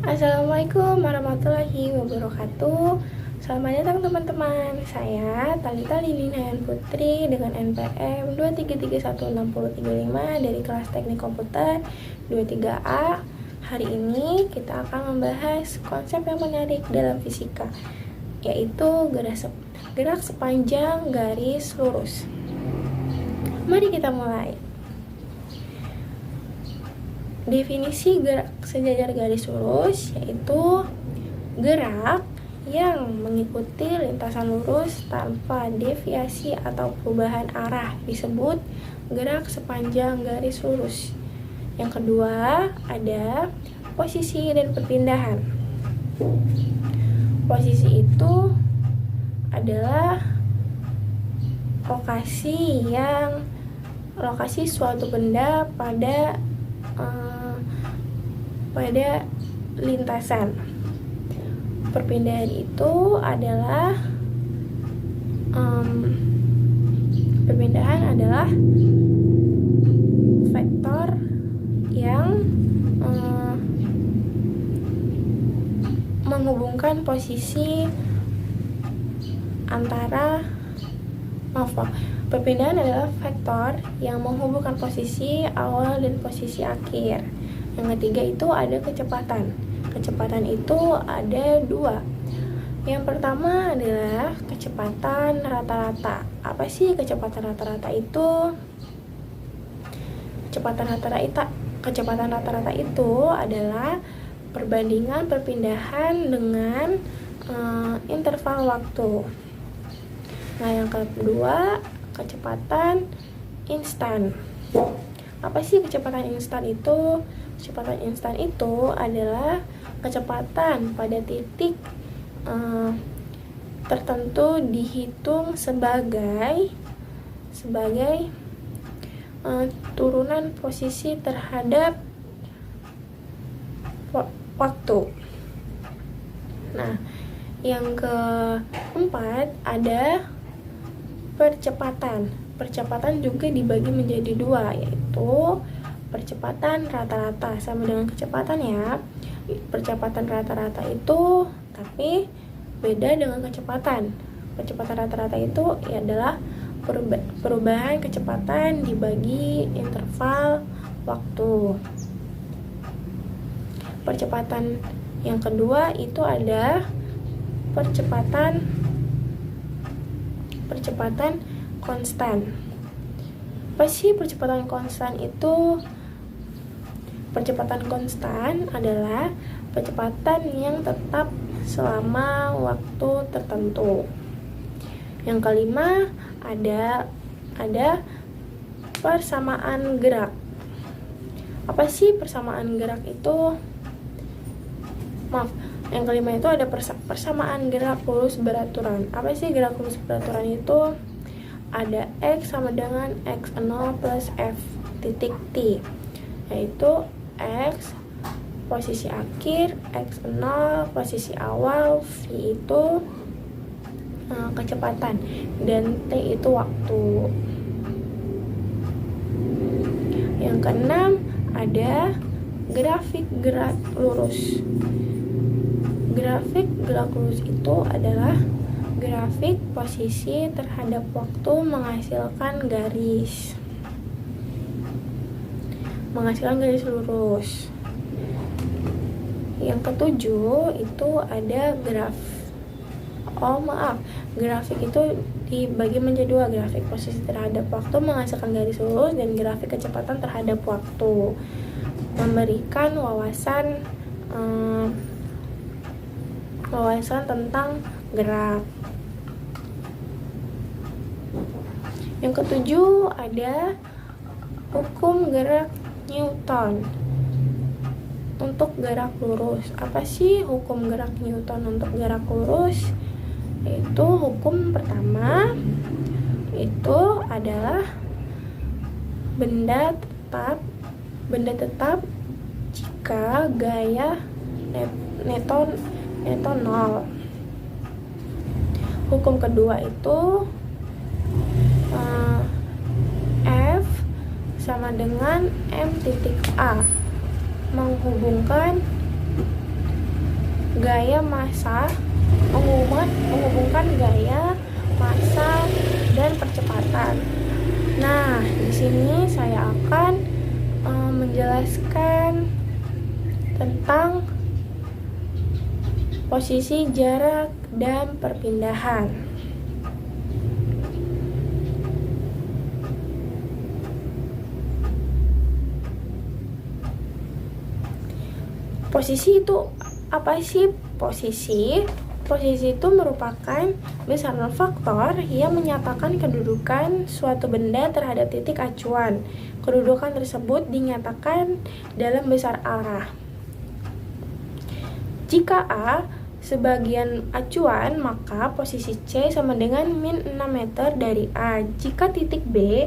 Assalamualaikum warahmatullahi wabarakatuh. Selamat datang teman-teman. Saya Talita Lilinayan Putri dengan NPM 2331635 dari kelas Teknik Komputer 23A. Hari ini kita akan membahas konsep yang menarik dalam fisika, yaitu gerak sepanjang garis lurus. Mari kita mulai. Definisi gerak sejajar garis lurus yaitu gerak yang mengikuti lintasan lurus tanpa deviasi atau perubahan arah disebut gerak sepanjang garis lurus. Yang kedua ada posisi dan perpindahan. Posisi itu adalah lokasi suatu benda pada lintasan. Perpindahan itu adalah vektor yang menghubungkan posisi perpindahan adalah vektor yang menghubungkan posisi awal dan posisi akhir. Yang ketiga itu ada kecepatan. Kecepatan itu ada dua. Yang pertama adalah kecepatan rata-rata. Apa sih kecepatan rata-rata itu? Kecepatan rata-rata itu adalah perbandingan perpindahan dengan interval waktu. Nah, yang kedua, kecepatan instan. Apa sih kecepatan instan itu? Kecepatan instan itu adalah kecepatan pada titik tertentu dihitung sebagai turunan posisi terhadap waktu. Nah, yang keempat ada percepatan. Percepatan juga dibagi menjadi dua, yaitu percepatan rata-rata sama dengan kecepatan ya. Percepatan rata-rata itu tapi beda dengan kecepatan. Percepatan rata-rata itu adalah perubahan kecepatan dibagi interval waktu. Percepatan yang kedua itu ada percepatan konstan. Apa sih percepatan konstan itu? Percepatan konstan adalah percepatan yang tetap selama waktu tertentu. Yang kelima ada persamaan gerak. Apa sih persamaan gerak itu? Yang kelima itu ada persamaan gerak lurus beraturan. Apa sih gerak lurus beraturan itu? Ada X sama dengan X0 plus F titik T, yaitu X posisi akhir, X0 posisi awal, V itu kecepatan, dan T itu waktu. Yang keenam ada grafik gerak lurus. Grafik gerak lurus itu adalah grafik posisi terhadap waktu menghasilkan garis lurus. Yang ketujuh itu ada grafik itu dibagi menjadi dua, grafik posisi terhadap waktu menghasilkan garis lurus dan grafik kecepatan terhadap waktu, memberikan wawasan tentang gerak. Yang ketujuh ada hukum gerak Newton untuk gerak lurus. Apa sih hukum gerak Newton untuk gerak lurus? Yaitu hukum pertama itu adalah benda tetap jika gaya Newton 0. Hukum kedua itu F sama dengan M titik A, menghubungkan gaya massa, menghubungkan gaya, massa, dan percepatan. Nah, di sini saya akan menjelaskan tentang posisi, jarak, dan perpindahan. Posisi itu apa sih? Posisi itu merupakan besaran faktor yang menyatakan kedudukan suatu benda terhadap titik acuan. Kedudukan tersebut dinyatakan dalam besar arah. Jika A sebagian acuan, maka posisi C sama dengan min 6 meter dari A. Jika titik B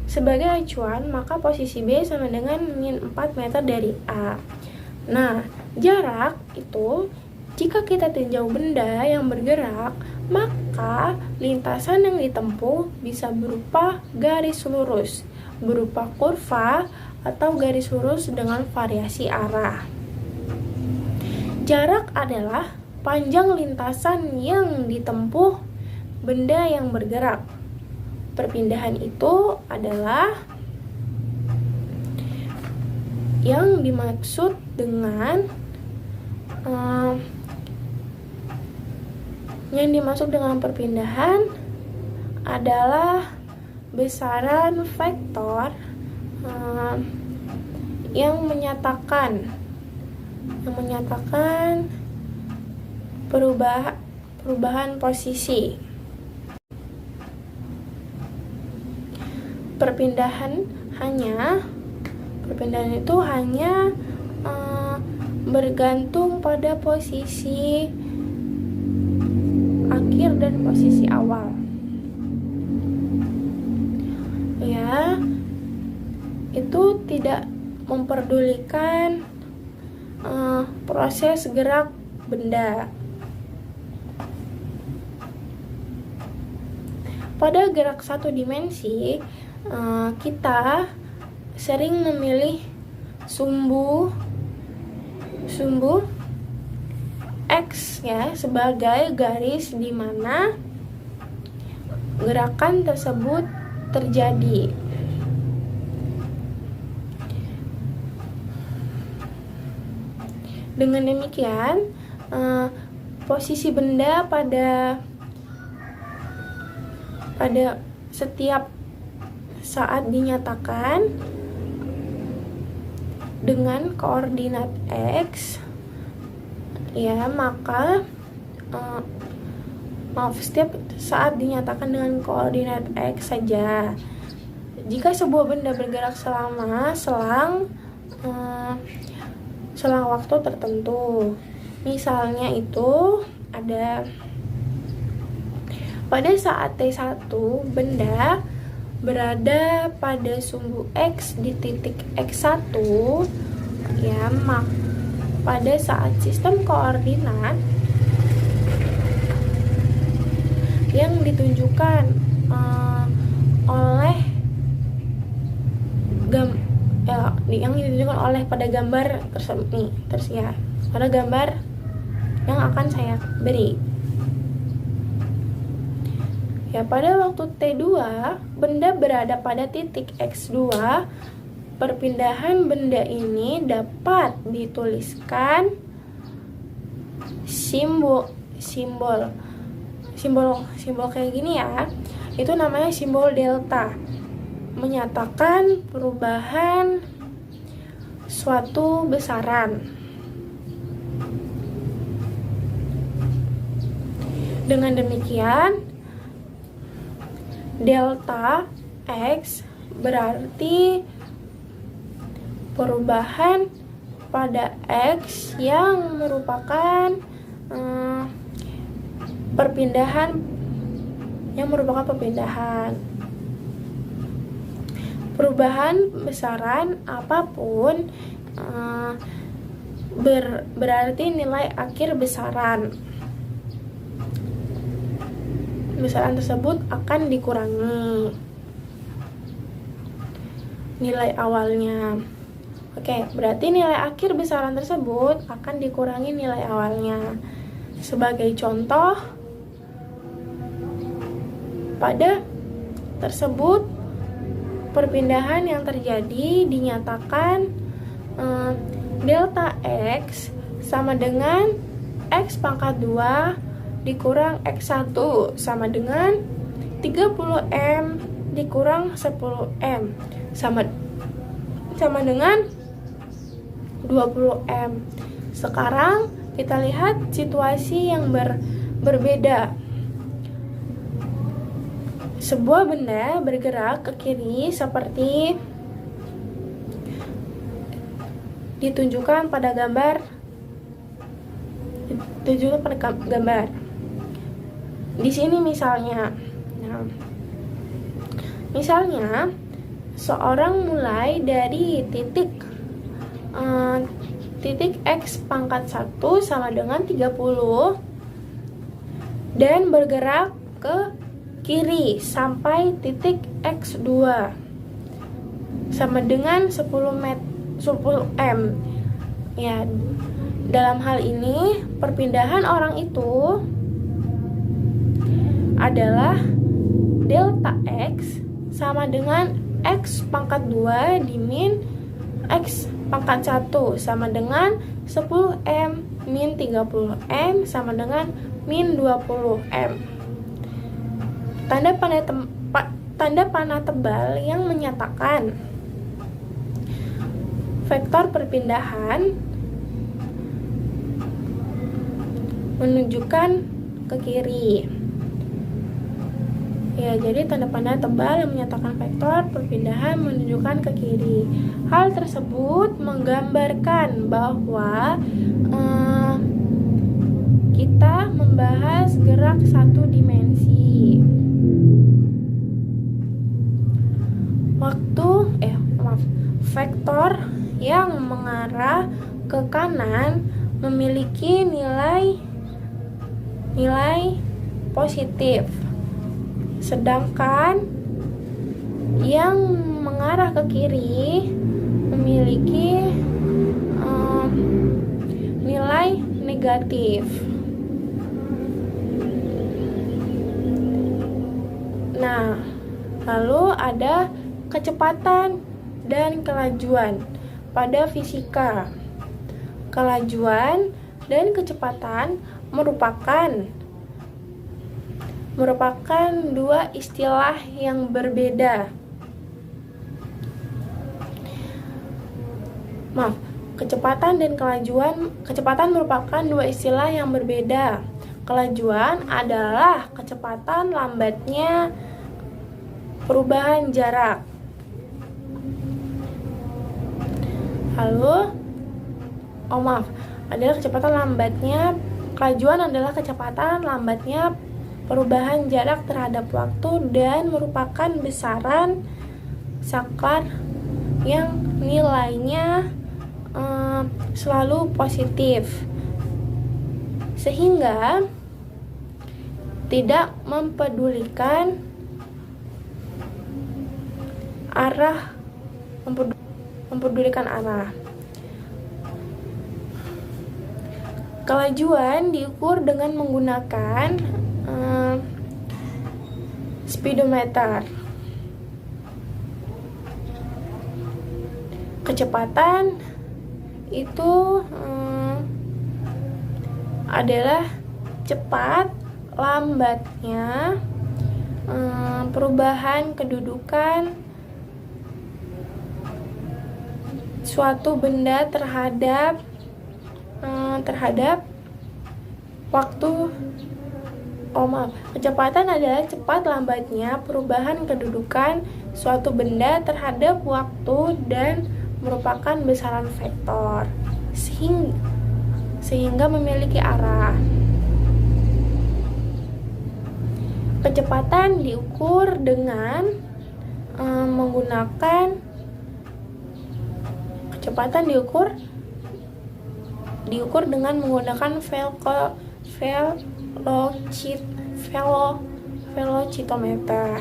sebagai acuan, maka posisi B sama dengan min 4 meter dari A. Nah, jarak itu jika kita tinjau benda yang bergerak, maka lintasan yang ditempuh bisa berupa garis lurus, berupa kurva, atau garis lurus dengan variasi arah. Jarak adalah panjang lintasan yang ditempuh benda yang bergerak. Perpindahan itu adalah yang dimaksud dengan perpindahan adalah besaran vektor yang menyatakan perubahan posisi. Perpindahan itu hanya bergantung pada posisi akhir dan posisi awal. Ya, itu tidak memperdulikan proses gerak benda. Pada gerak satu dimensi, kita sering memilih sumbu X ya sebagai garis di mana gerakan tersebut terjadi. Dengan demikian, posisi benda pada setiap saat dinyatakan dengan koordinat X, ya, maka setiap saat dinyatakan dengan koordinat X saja. Jika sebuah benda bergerak selama selang waktu tertentu, misalnya itu ada pada saat T1 benda berada pada sumbu X di titik X1, ya, pada saat sistem koordinat yang ditunjukkan pada gambar tersebut nih, pada gambar yang akan saya beri. Ya, pada waktu T2 benda berada pada titik X2, perpindahan benda ini dapat dituliskan simbol kayak gini ya. Itu namanya simbol delta, menyatakan perubahan suatu besaran. Dengan demikian, delta X berarti perubahan pada X yang merupakan perpindahan. Perubahan besaran apapun berarti nilai akhir besaran tersebut akan dikurangi nilai awalnya. Oke, berarti nilai akhir besaran tersebut akan dikurangi nilai awalnya. Sebagai contoh, pada tersebut perpindahan yang terjadi dinyatakan delta X sama dengan X pangkat 2 dikurang X1 sama dengan 30M dikurang 10M sama dengan 20M. Sekarang kita lihat situasi yang berbeda. Sebuah benda bergerak ke kiri seperti ditunjukkan pada gambar. Di sini misalnya. Nah, misalnya seorang mulai dari titik X pangkat 1 sama dengan 30 dan bergerak ke kiri sampai titik X2 sama dengan 10M. Ya, dalam hal ini perpindahan orang itu adalah delta X sama dengan X pangkat 2 dimin X pangkat 1 sama dengan 10M min 30M sama dengan min 20M. Tanda panah tebal yang menyatakan vektor perpindahan menunjukkan ke kiri. Ya, jadi tanda panah tebal yang menyatakan vektor perpindahan menunjukkan ke kiri. Hal tersebut menggambarkan bahwa kita membahas gerak satu dimensi. Vektor yang mengarah ke kanan memiliki nilai positif, sedangkan yang mengarah ke kiri memiliki nilai negatif. Nah, lalu ada kecepatan dan kelajuan pada fisika. Kelajuan dan kecepatan merupakan dua istilah yang berbeda. Kecepatan merupakan dua istilah yang berbeda. Kelajuan adalah kecepatan lambatnya perubahan jarak. Kelajuan adalah kecepatan lambatnya perubahan jarak terhadap waktu dan merupakan besaran saklar yang nilainya selalu positif, sehingga tidak mempedulikan arah. Kelajuan diukur dengan menggunakan speedometer. Kecepatan itu adalah cepat lambatnya perubahan kedudukan suatu benda terhadap waktu. Kecepatan adalah cepat lambatnya perubahan kedudukan suatu benda terhadap waktu dan merupakan besaran vektor sehingga memiliki arah. Kecepatan diukur dengan menggunakan velocitometer.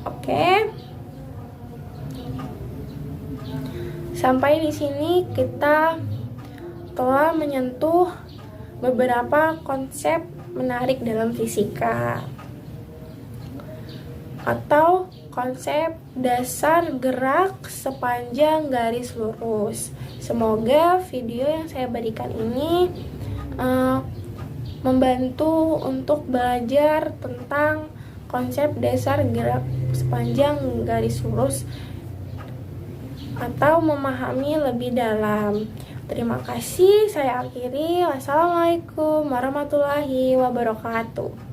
Oke. Sampai di sini kita telah menyentuh beberapa konsep menarik dalam fisika atau konsep dasar gerak sepanjang garis lurus. Semoga video yang saya berikan ini membantu untuk belajar tentang konsep dasar gerak sepanjang garis lurus atau memahami lebih dalam. Terima kasih, saya akhiri. Wassalamualaikum warahmatullahi wabarakatuh.